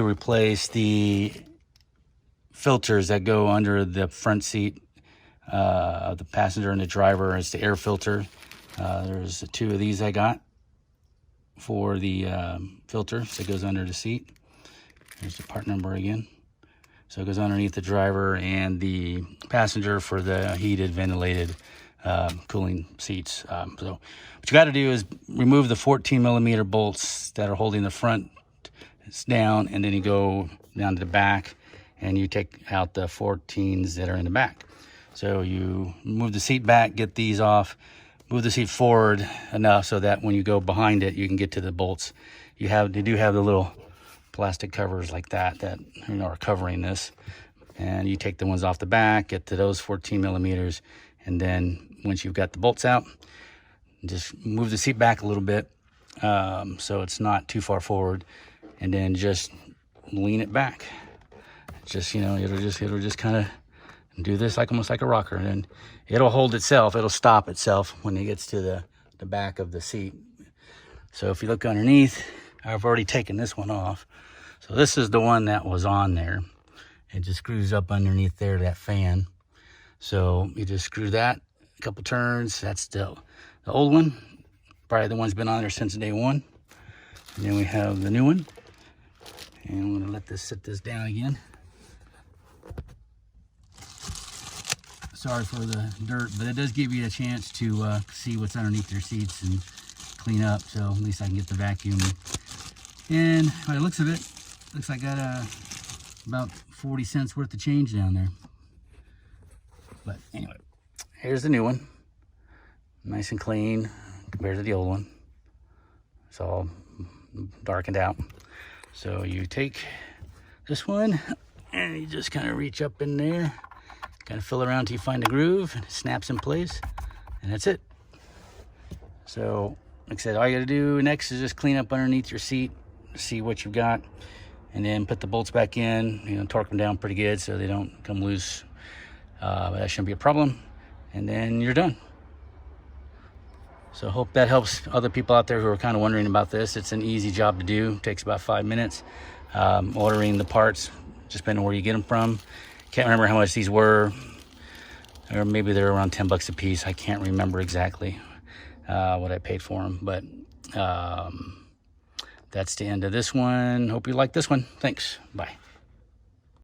To replace the filters that go under the front seat of the passenger and the driver. It's the air filter. There's 2 of these I got for the filters that goes under the seat. Here's the part number again. So it goes underneath the driver and the passenger for the heated, ventilated cooling seats. So what you got to do is remove the 14mm bolts that are holding the front down, and then you go down to the back and you take out the 14s that are in the back. So you move the seat back, get these off, move the seat forward enough so that when you go behind it, you can get to the bolts. They do have the little plastic covers like that are covering this, and you take the ones off the back, get to those 14mm, and then once you've got the bolts out, just move the seat back a little bit so it's not too far forward, and then just lean it back. Just, it'll just kind of do this almost like a rocker, and then it'll hold itself. It'll stop itself when it gets to the back of the seat. So if you look underneath, I've already taken this one off. So this is the one that was on there. It just screws up underneath there, that fan. So you just screw that a couple turns. That's still the old one. Probably the one's been on there since day one. And then we have the new one. And I'm gonna sit this down again. Sorry for the dirt, but it does give you a chance to see what's underneath your seats and clean up. So at least I can get the vacuum. And by the looks of it, looks like I got about 40 cents worth of change down there. But anyway, here's the new one. Nice and clean compared to the old one. It's all darkened out. So you take this one and you just kind of reach up in there, kind of fill around till you find the groove, and it snaps in place, and that's it. So like I said, all you got to do next is just clean up underneath your seat, see what you've got, and then put the bolts back in, torque them down pretty good so they don't come loose. But that shouldn't be a problem, and then you're done. So I hope that helps other people out there who are kind of wondering about this. It's an easy job to do. It takes about 5 minutes. Ordering the parts, just depending on where you get them from. Can't remember how much these were, or maybe they're around 10 bucks a piece. I can't remember exactly what I paid for them, but that's the end of this one. Hope you like this one. Thanks. Bye.